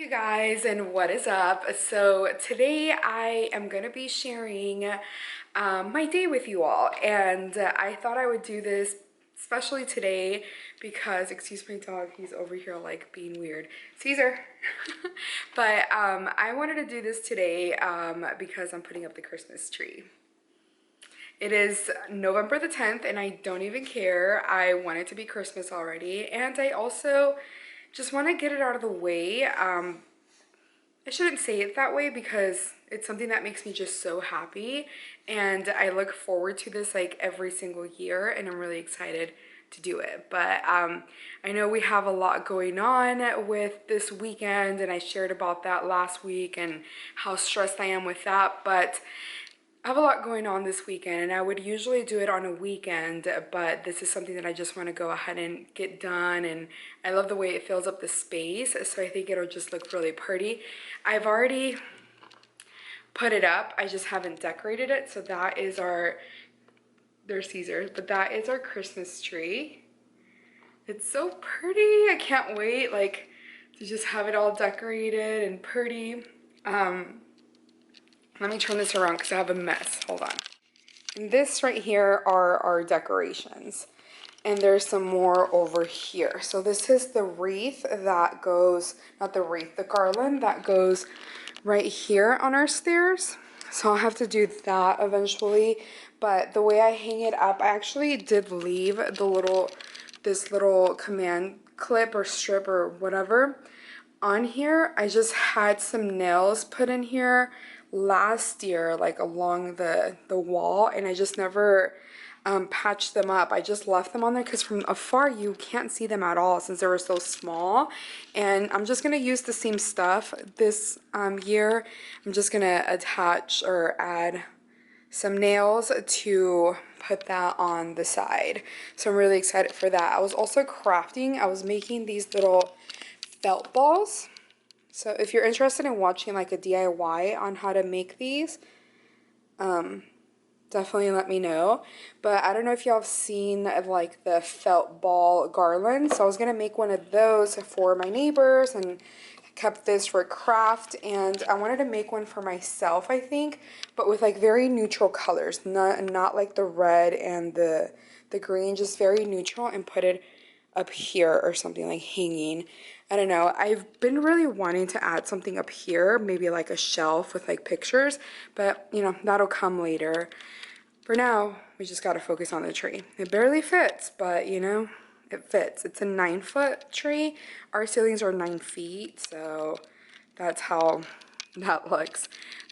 You guys, and what is up? So today I am going to be sharing my day with you all, and I thought I would do this especially today because, excuse my dog, he's over here like being weird, Caesar. But I wanted to do this today because I'm putting up the Christmas tree. It is November the 10th and I don't even care. I want it to be Christmas already, and I also just want to get it out of the way. I shouldn't say it that way because it's something that makes me just so happy, and I look forward to this like every single year, and I'm really excited to do it. But I know we have a lot going on with this weekend, and I shared about that last week and how stressed I am with that, but I have a lot going on this weekend, and I would usually do it on a weekend, but this is something that I just want to go ahead and get done, and I love the way it fills up the space, so I think it'll just look really pretty. I've already put it up, I just haven't decorated it, so that is our, there's Caesar, but that is our Christmas tree. It's so pretty. I can't wait like to just have it all decorated and pretty. Let me turn this around because I have a mess. Hold on. And this right here are our decorations. And there's some more over here. So this is the wreath that goes, not the wreath, the garland that goes right here on our stairs. So I'll have to do that eventually. But the way I hang it up, I actually did leave this little command clip or strip or whatever on here. I just had some nails put in here last year, like along the wall, and I just never patched them up. I just left them on there because from afar you can't see them at all since they were so small. And I'm just gonna use the same stuff this year. I'm just gonna attach or add some nails to put that on the side. So I'm really excited for that. I was also crafting. I was making these little felt balls. So if you're interested in watching like a DIY on how to make these, definitely let me know. But I don't know if y'all have seen like the felt ball garland. So I was gonna make one of those for my neighbors and kept this for craft, and I wanted to make one for myself, I think, but with like very neutral colors, not like the red and the green, just very neutral, and put it up here or something like hanging. I don't know. I've been really wanting to add something up here, maybe like a shelf with like pictures, but you know, that'll come later. For now, we just got to focus on the tree. It barely fits, but you know, it fits. It's a 9-foot tree. Our ceilings are 9 feet, so that's how that looks.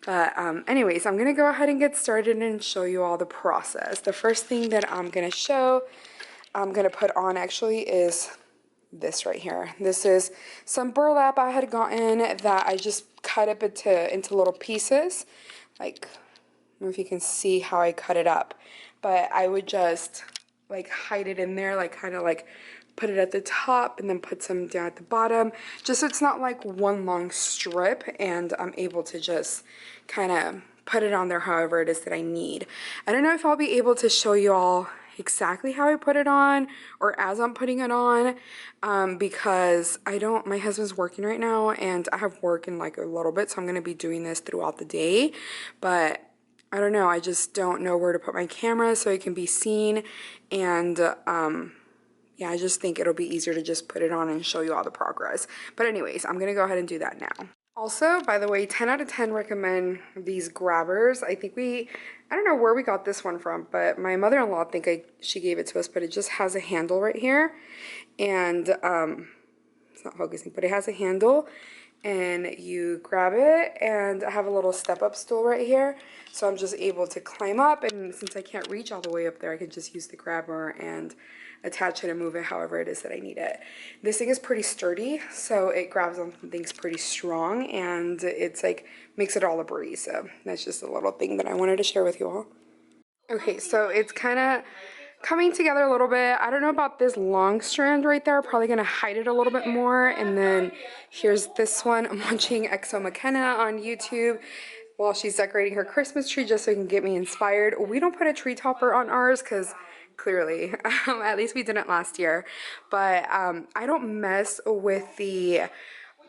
But anyways, I'm gonna go ahead and get started and show you all the process. The first thing that I'm gonna put on actually is this right here. This is some burlap I had gotten that I just cut up into little pieces. Like, I don't know if you can see how I cut it up, but I would just like hide it in there, like kind of like put it at the top and then put some down at the bottom, just so it's not like one long strip, and I'm able to just kind of put it on there however it is that I need. I don't know if I'll be able to show you all exactly how I put it on or as I'm putting it on, because my husband's working right now and I have work in like a little bit, so I'm going to be doing this throughout the day, but I don't know, I just don't know where to put my camera so it can be seen, and yeah, I just think it'll be easier to just put it on and show you all the progress. But anyways, I'm gonna go ahead and do that now. Also, by the way, 10 out of 10 recommend these grabbers. I don't know where we got this one from, but my mother-in-law, she gave it to us, but it just has a handle right here, and it's not focusing, but it has a handle, and you grab it, and I have a little step-up stool right here, so I'm just able to climb up, and since I can't reach all the way up there, I can just use the grabber and attach it and move it however it is that I need it. This thing is pretty sturdy, so it grabs on things pretty strong, and it's like makes it all a breeze. So that's just a little thing that I wanted to share with you all. Okay, so it's kind of coming together a little bit. I don't know about this long strand right there. Probably gonna hide it a little bit more. And then here's this one. I'm watching Exo McKenna on YouTube while she's decorating her Christmas tree, just so it can get me inspired. We don't put a tree topper on ours because clearly, at least we didn't last year. But I don't mess with the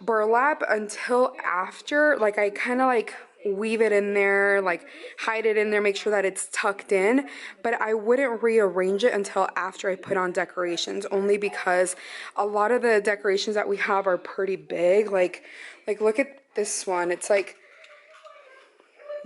burlap until after, like I kind of like weave it in there, like hide it in there, make sure that it's tucked in, but I wouldn't rearrange it until after I put on decorations, only because a lot of the decorations that we have are pretty big. Like look at this one. It's like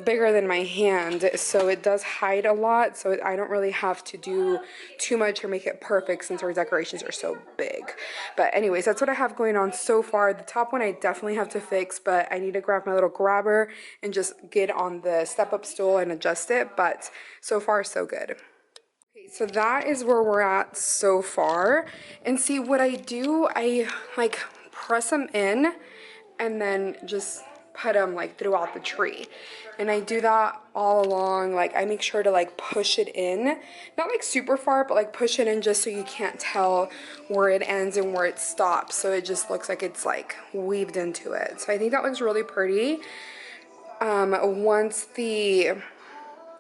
bigger than my hand, so it does hide a lot, so I don't really have to do too much or make it perfect since our decorations are so big. But anyways, that's what I have going on so far. The top one I definitely have to fix, but I need to grab my little grabber and just get on the step-up stool and adjust it, but so far so good. Okay, so that is where we're at so far. And see what I do, I like press them in and then just put them like throughout the tree. And I do that all along, like I make sure to like push it in, not like super far, but like push it in just so you can't tell where it ends and where it stops. So it just looks like it's like weaved into it. So I think that looks really pretty. Once the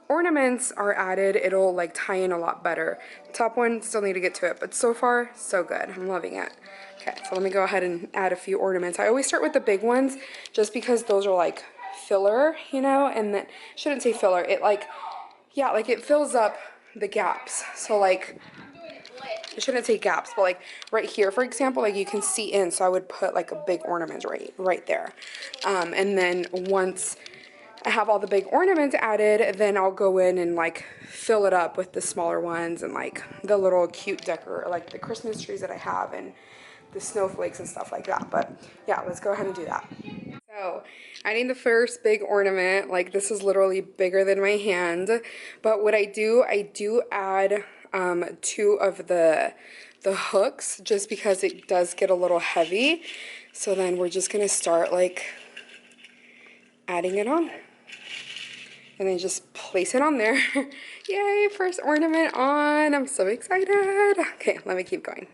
ornaments are added, it'll like tie in a lot better. The top one, still need to get to it, but so far, so good. I'm loving it. Okay, so let me go ahead and add a few ornaments. I always start with the big ones just because those are like filler, you know, and that shouldn't say filler. It like, yeah, like it fills up the gaps. So like, I shouldn't say gaps, but like right here, for example, like you can see in, so I would put like a big ornament right there. And then once I have all the big ornaments added, then I'll go in and like fill it up with the smaller ones and like the little cute decor, like the Christmas trees that I have and the snowflakes and stuff like that. But yeah, let's go ahead and do that. So adding the first big ornament, like this is literally bigger than my hand, but what I do add two of the hooks just because it does get a little heavy. So then we're just gonna start like adding it on. And then just place it on there. Yay, first ornament on. I'm so excited. Okay, let me keep going.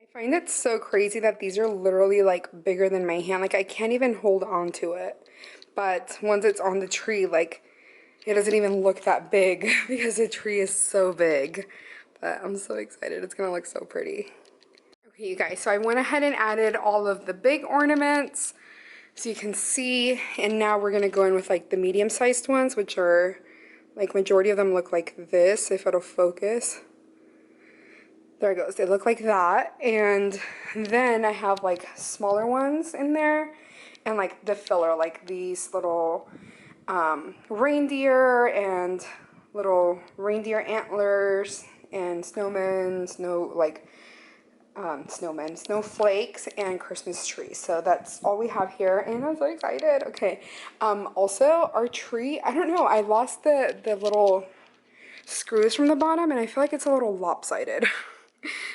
I find it so crazy that these are literally like bigger than my hand. Like I can't even hold on to it. But once it's on the tree, like it doesn't even look that big because the tree is so big. But I'm so excited. It's gonna look so pretty. Okay, you guys, so I went ahead and added all of the big ornaments. So you can see, and now we're gonna go in with like the medium-sized ones, which are like majority of them look like this, if it'll focus. There it goes, they look like that. And then I have like smaller ones in there and like the filler, like these little reindeer and little reindeer antlers and snowmen, snowmen, snowflakes, and Christmas trees. So that's all we have here, and I'm so excited. Okay, also our tree, I don't know, I lost the little screws from the bottom, and I feel like it's a little lopsided.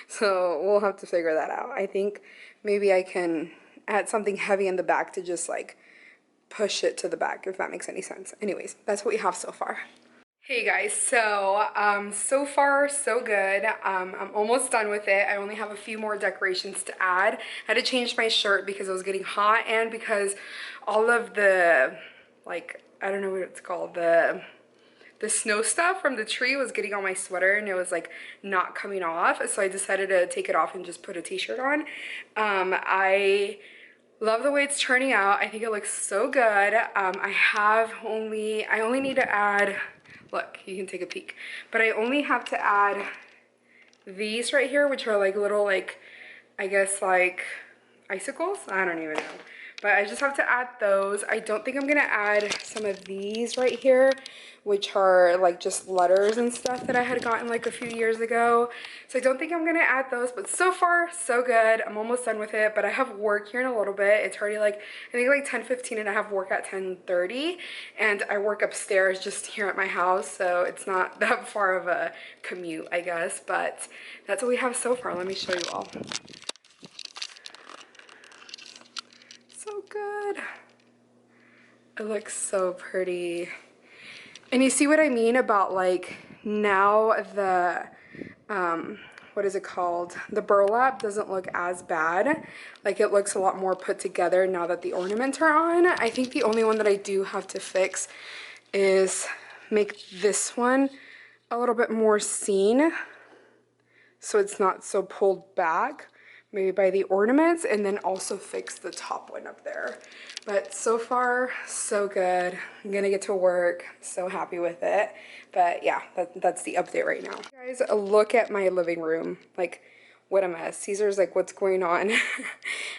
So we'll have to figure that out. I think maybe I can add something heavy in the back to just like push it to the back, if that makes any sense. Anyways, that's what we have so far. Hey guys, so so far so good. I'm almost done with it. I only have a few more decorations to add. I had to change my shirt because it was getting hot and because all of the, like, I don't know what it's called, the snow stuff from the tree was getting on my sweater and it was like not coming off. So I decided to take it off and just put a t-shirt on. I love the way it's turning out. I think it looks so good. I only need to add, look, you can take a peek, but I only have to add these right here, which are like little, like, I guess like icicles. I don't even know, but I just have to add those. I don't think I'm gonna add some of these right here, which are like just letters and stuff that I had gotten like a few years ago. So I don't think I'm gonna add those, but so far so good. I'm almost done with it, but I have work here in a little bit. It's already like, I think like 10:15 and I have work at 10:30, and I work upstairs just here at my house, so it's not that far of a commute, I guess, but that's what we have so far. Let me show you all. So good. It looks so pretty. And you see what I mean about like now the, what is it called? The burlap doesn't look as bad. Like it looks a lot more put together now that the ornaments are on. I think the only one that I do have to fix is make this one a little bit more seen so it's not so pulled back. maybe buy the ornaments and then also fix the top one up there. But so far, so good. I'm gonna get to work. So happy with it. But yeah, that's the update right now. Guys, look at my living room. Like, what a mess. Caesar's like, what's going on?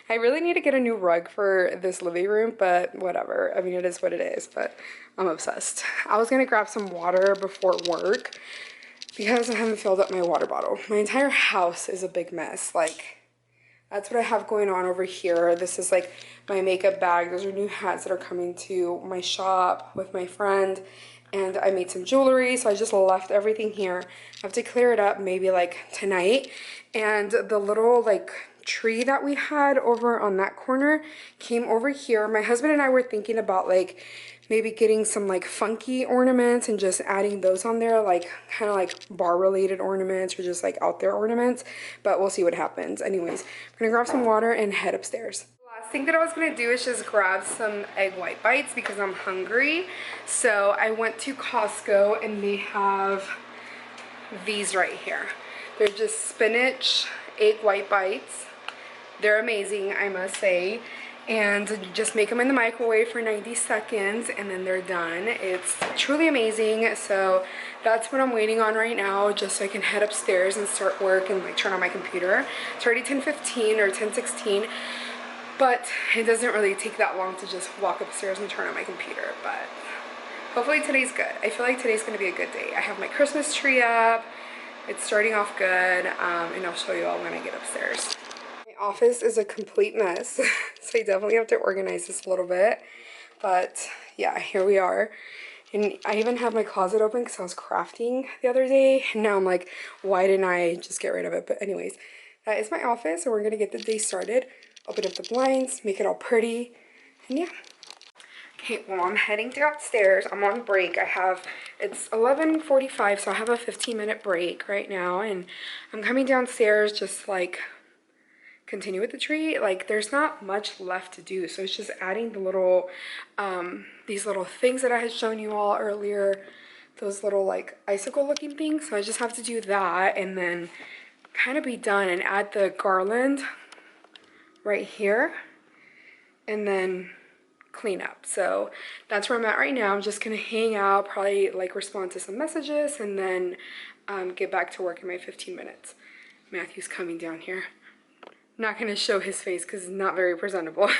I really need to get a new rug for this living room, but whatever. I mean, it is what it is, but I'm obsessed. I was gonna grab some water before work because I haven't filled up my water bottle. My entire house is a big mess. Like, that's what I have going on over here. This is like my makeup bag. Those are new hats that are coming to my shop with my friend. And I made some jewelry, so I just left everything here. I have to clear it up maybe like tonight. And the little like tree that we had over on that corner came over here. My husband and I were thinking about like maybe getting some like funky ornaments and just adding those on there, like kind of like bar related ornaments or just like out there ornaments, but we'll see what happens. Anyways, I'm gonna grab some water and head upstairs. Last thing that I was gonna do is just grab some egg white bites because I'm hungry. So I went to Costco and they have these right here. They're just spinach egg white bites. They're amazing, I must say. And you just make them in the microwave for 90 seconds and then they're done. It's truly amazing. So that's what I'm waiting on right now, just so I can head upstairs and start work and like turn on my computer. It's already 10:15 or 10:16, but it doesn't really take that long to just walk upstairs and turn on my computer. But hopefully today's good. I feel like today's gonna be a good day. I have my Christmas tree up. It's starting off good, and I'll show you all when I get upstairs. My office is a complete mess, so I definitely have to organize this a little bit. But yeah, here we are. And I even have my closet open because I was crafting the other day. And now I'm like, why didn't I just get rid of it? But anyways, that is my office, and we're gonna get the day started. Open up the blinds, make it all pretty, and yeah. Okay, well, I'm heading downstairs. I'm on break. It's 11:45, so I have a 15-minute break right now, and I'm coming downstairs just like continue with the tree. Like, there's not much left to do, so it's just adding the little these little things that I had shown you all earlier, those little like icicle looking things. So I just have to do that and then kind of be done and add the garland right here and then clean up. So that's where I'm at right now. I'm just gonna hang out, probably like respond to some messages, and then get back to work in my 15 minutes. Matthew's coming down here. Not gonna show his face because it's not very presentable.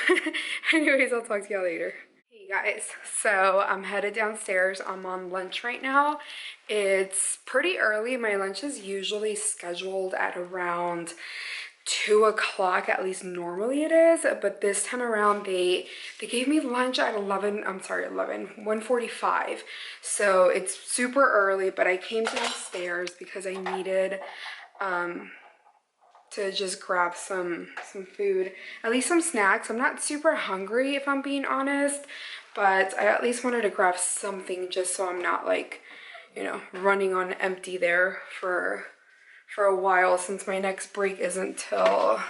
Anyways, I'll talk to y'all later. Hey guys, so I'm headed downstairs. I'm on lunch right now. It's pretty early. My lunch is usually scheduled at around 2 o'clock, at least normally it is, but this time around they gave me lunch at 1:45. So it's super early, but I came downstairs because I needed to just grab some food, at least some snacks. I'm not super hungry if I'm being honest, but I at least wanted to grab something just so I'm not like, you know, running on empty there for a while, since my next break isn't till I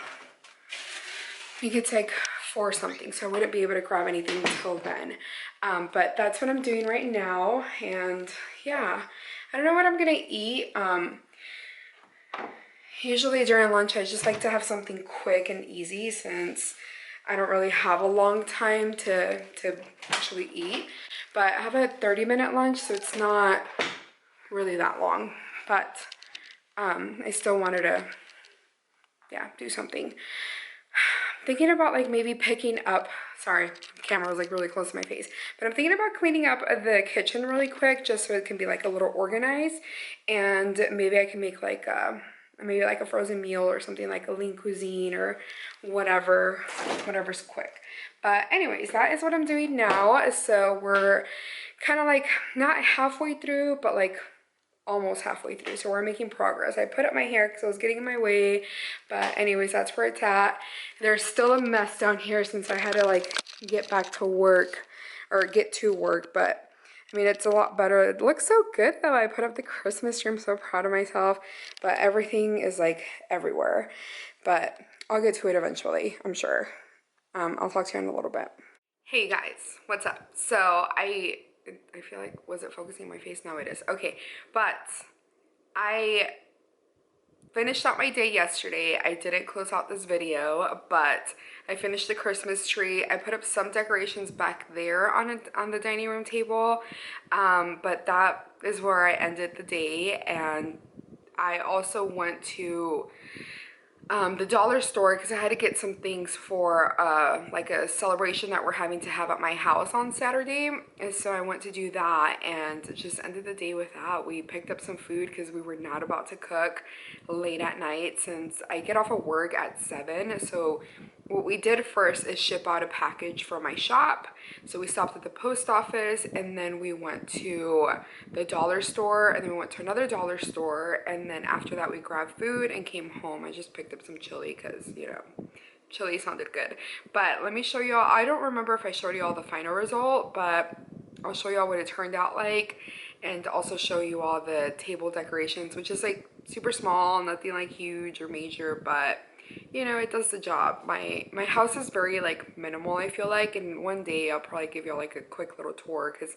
think it's like 4 something, so I wouldn't be able to grab anything until then. But that's what I'm doing right now, and yeah, I don't know what I'm gonna eat. Usually during lunch I just like to have something quick and easy, since I don't really have a long time to actually eat. But I have a 30-minute lunch, so it's not really that long, but I still wanted to, yeah, do something. Thinking about like maybe picking up, sorry, the camera was like really close to my face, but I'm thinking about cleaning up the kitchen really quick just so it can be like a little organized, and maybe I can make like maybe like a frozen meal or something, like a lean cuisine or whatever's quick. But anyways, that is what I'm doing now. So we're kind of like not halfway through, but like almost halfway through, so we're making progress. I put up my hair because I was getting in my way, but anyways, that's where it's at. There's still a mess down here since I had to like get back to work, or get to work, but I mean, it's a lot better. It looks so good though. I put up the Christmas tree. I'm so proud of myself, but everything is like everywhere. But I'll get to it eventually, I'm sure. I'll talk to you in a little bit. Hey guys, what's up? So I feel like, was it focusing on my face? No, it is. Okay, but I finished out my day yesterday. I didn't close out this video, but I finished the Christmas tree. I put up some decorations back there on the dining room table, but that is where I ended the day. And I also went to the dollar store because I had to get some things for like a celebration that we're having to have at my house on Saturday. And so I went to do that and just ended the day with that. We picked up some food because we were not about to cook late at night since I get off of work at 7. So what we did first is ship out a package for my shop. So we stopped at the post office and then we went to the dollar store and then we went to another dollar store, and then after that we grabbed food and came home. I just picked up some chili because, you know, chili sounded good. But let me show y'all. I don't remember if I showed y'all the final result, but I'll show y'all what it turned out like, and also show you all the table decorations, which is like super small, nothing like huge or major, but you know, it does the job. My house is very like minimal, I feel like, and one day I'll probably give y'all like a quick little tour because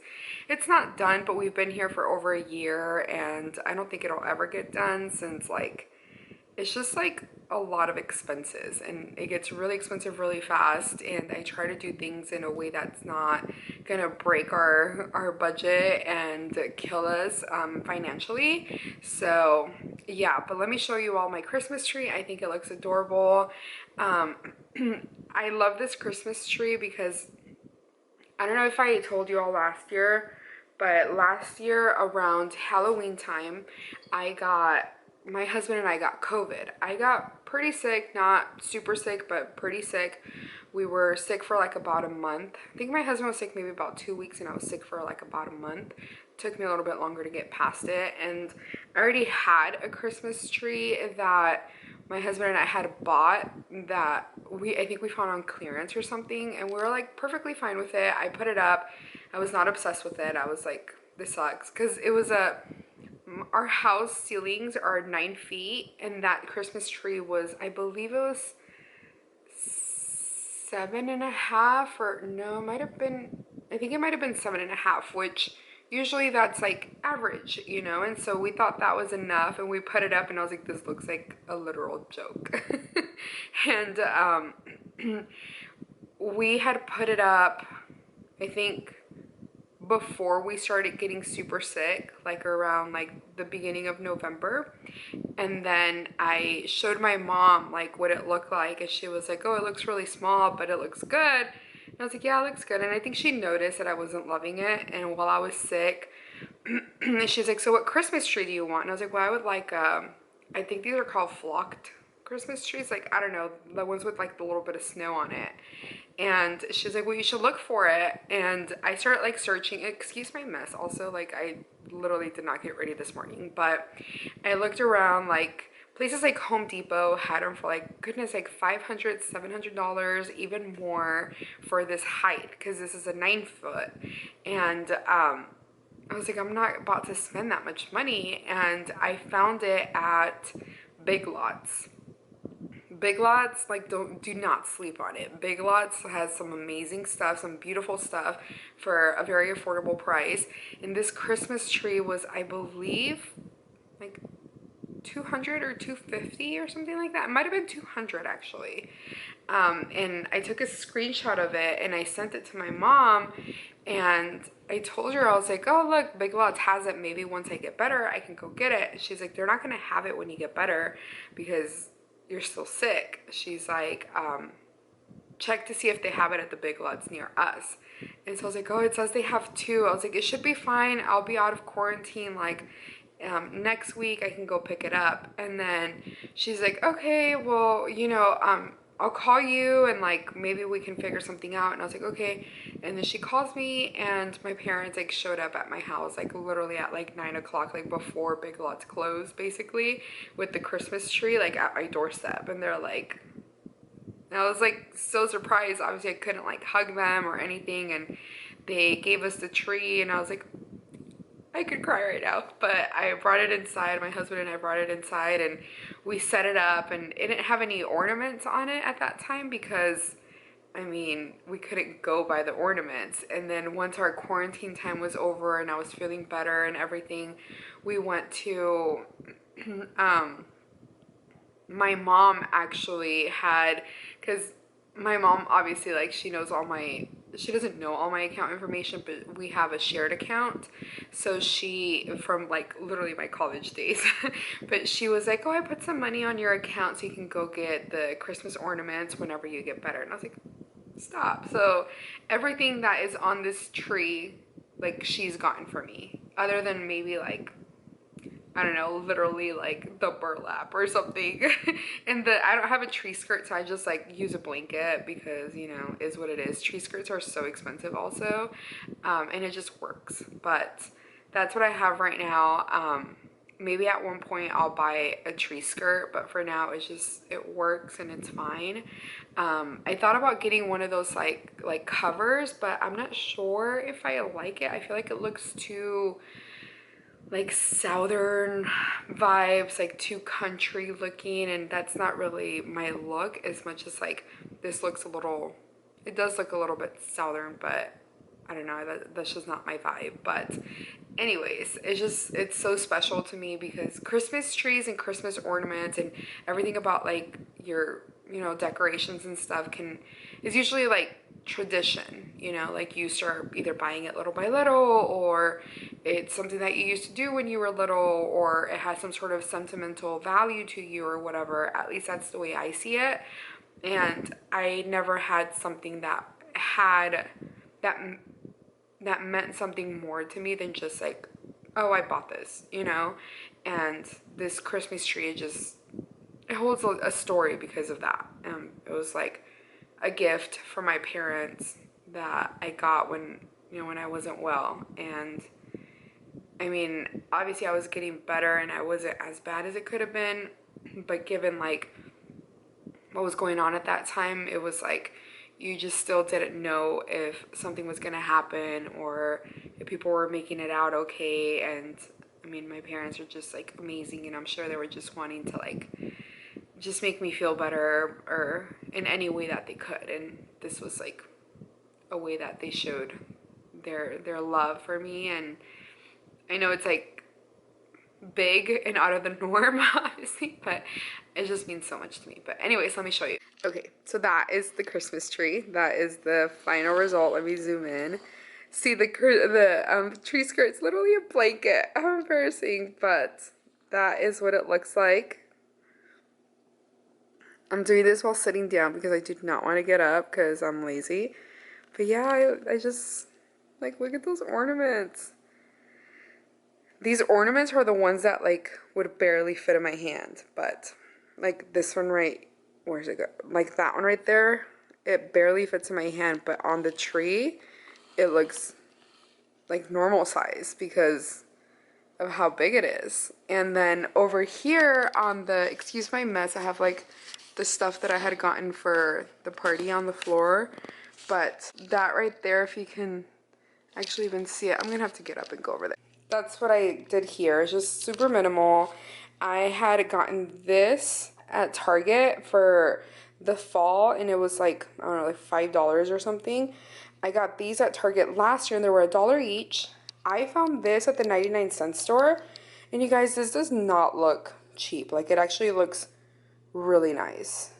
it's not done, but we've been here for over a year and I don't think it'll ever get done since like it's just like a lot of expenses and it gets really expensive really fast, and I try to do things in a way that's not gonna break our budget and kill us financially. So yeah, but let me show you all my Christmas tree. I think it looks adorable. I love this Christmas tree because I don't know if I told you all last year, but last year around Halloween time, my husband and I got COVID. I got pretty sick, not super sick, but pretty sick. We were sick for like about a month. I think my husband was sick maybe about 2 weeks and I was sick for like about a month. It took me a little bit longer to get past it. And I already had a Christmas tree that my husband and I had bought that I think we found on clearance or something, and we were like perfectly fine with it. I put it up. I was not obsessed with it. I was like, this sucks, because it was our house ceilings are 9 feet, and that Christmas tree was, I believe it was 7.5, or no, it might have been, I think it might have been 7.5, which usually that's like average, you know. And so we thought that was enough and we put it up, and I was like, this looks like a literal joke. And we had put it up, I think, before we started getting super sick, like around like the beginning of November. And then I showed my mom like what it looked like, and she was like, oh, it looks really small, but it looks good. And I was like, yeah, it looks good. And I think she noticed that I wasn't loving it. And while I was sick, she's like, so what Christmas tree do you want? And I was like, well, I would like, I think these are called flocked Christmas trees. Like, I don't know, the ones with like the little bit of snow on it. And she's like, well, you should look for it. And I started like searching. Excuse my mess. Also, like, I literally did not get ready this morning, but I looked around, like places like Home Depot had them for like, goodness, like $500, $700, even more for this height, because this is a 9 foot. And I was like, I'm not about to spend that much money. And I found it at Big Lots. Big Lots, like, do not sleep on it. Big Lots has some amazing stuff, some beautiful stuff for a very affordable price. And this Christmas tree was, I believe, like 200 or 250 or something like that. It might have been 200 actually. And I took a screenshot of it and I sent it to my mom, and I told her, I was like, oh, look, Big Lots has it. Maybe once I get better, I can go get it. She's like, they're not going to have it when you get better because you're still sick. She's like, check to see if they have it at the Big Lots near us. And so I was like, oh, it says they have two. I was like, it should be fine. I'll be out of quarantine like next week. I can go pick it up. And then she's like, okay, well, you know, I'll call you and like maybe we can figure something out. And I was like, okay. And then she calls me, and my parents like showed up at my house like literally at like 9 o'clock, like before Big Lots closed, basically, with the Christmas tree like at my doorstep. And they're like, and I was like so surprised. Obviously I couldn't like hug them or anything, and they gave us the tree, and I was like, I could cry right now. But I brought it inside, my husband and I brought it inside, and we set it up, and it didn't have any ornaments on it at that time because, I mean, we couldn't go by the ornaments. And then once our quarantine time was over and I was feeling better and everything, we went to my mom actually had, because my mom obviously, like, she knows all my, she doesn't know all my account information, but we have a shared account. So she, from like literally my college days, but she was like, oh, I put some money on your account so you can go get the Christmas ornaments whenever you get better. And I was like, stop. So everything that is on this tree, like, she's gotten for me, other than maybe like, I don't know, literally like the burlap or something. And I don't have a tree skirt, so I just like use a blanket because, you know, is what it is. Tree skirts are so expensive also, and it just works. But that's what I have right now. Maybe at one point I'll buy a tree skirt, but for now it's just, it works and it's fine. I thought about getting one of those like covers, but I'm not sure if I like it. I feel like it looks too like southern vibes, like too country looking, and that's not really my look as much as like this looks a little, it does look a little bit southern, but I don't know, that's just not my vibe. But anyways, it's so special to me because Christmas trees and Christmas ornaments and everything about like your, you know, decorations and stuff is usually like tradition, you know, like you start either buying it little by little, or it's something that you used to do when you were little, or it has some sort of sentimental value to you or whatever. At least that's the way I see it. And I never had something that had that meant something more to me than just like, oh, I bought this, you know. And this Christmas tree, it holds a story because of that. It was like a gift from my parents that I got when, you know, when I wasn't well. And I mean, obviously I was getting better and I wasn't as bad as it could have been, but given like what was going on at that time, it was like you just still didn't know if something was gonna happen or if people were making it out okay. And I mean, my parents are just like amazing, and I'm sure they were just wanting to like just make me feel better or in any way that they could. And this was like a way that they showed their love for me. And I know it's like big and out of the norm, obviously, but it just means so much to me. But anyways, let me show you. Okay, so that is the Christmas tree. That is the final result. Let me zoom in. See, the tree skirt's literally a blanket. How embarrassing, but that is what it looks like. I'm doing this while sitting down because I do not want to get up because I'm lazy. But yeah, I just, like, look at those ornaments. These ornaments are the ones that, like, would barely fit in my hand. But, like, this one right, where's it go? Like, that one right there, it barely fits in my hand. But on the tree, it looks like normal size because of how big it is. And then over here on the, excuse my mess, I have, like, the stuff that I had gotten for the party on the floor. But that right there, if you can actually even see it, I'm gonna have to get up and go over there. That's what I did here. It's just super minimal. I had gotten this at Target for the fall, and it was like, I don't know, like $5 or something. I got these at Target last year, and they were $1 each. I found this at the 99-cent store, and you guys, this does not look cheap. Like, it actually looks really nice,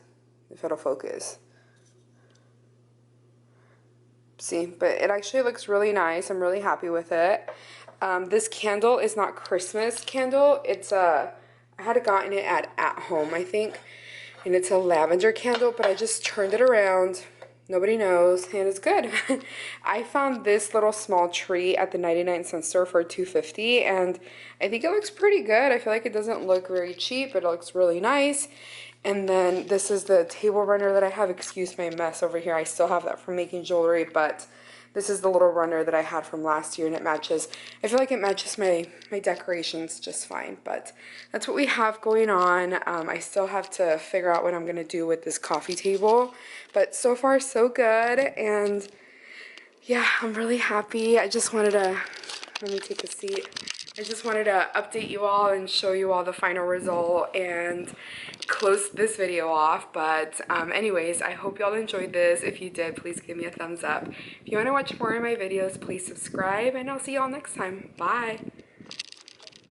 if it'll focus. See, but it actually looks really nice. I'm really happy with it. This candle is not Christmas candle. It's I had gotten it at home, I think, and it's a lavender candle, but I just turned it around. Nobody knows, and it's good. I found this little small tree at the 99-cent store for $2.50, and I think it looks pretty good. I feel like it doesn't look very cheap. It looks really nice. And then this is the table runner that I have. Excuse my mess over here. I still have that from making jewelry, but this is the little runner that I had from last year, and it matches. I feel like it matches my decorations just fine, but that's what we have going on. I still have to figure out what I'm going to do with this coffee table, but so far so good. And yeah, I'm really happy. I just wanted to, let me take a seat. I just wanted to update you all and show you all the final result and close this video off. But anyways, I hope y'all enjoyed this. If you did, please give me a thumbs up. If you want to watch more of my videos, please subscribe, and I'll see y'all next time. Bye.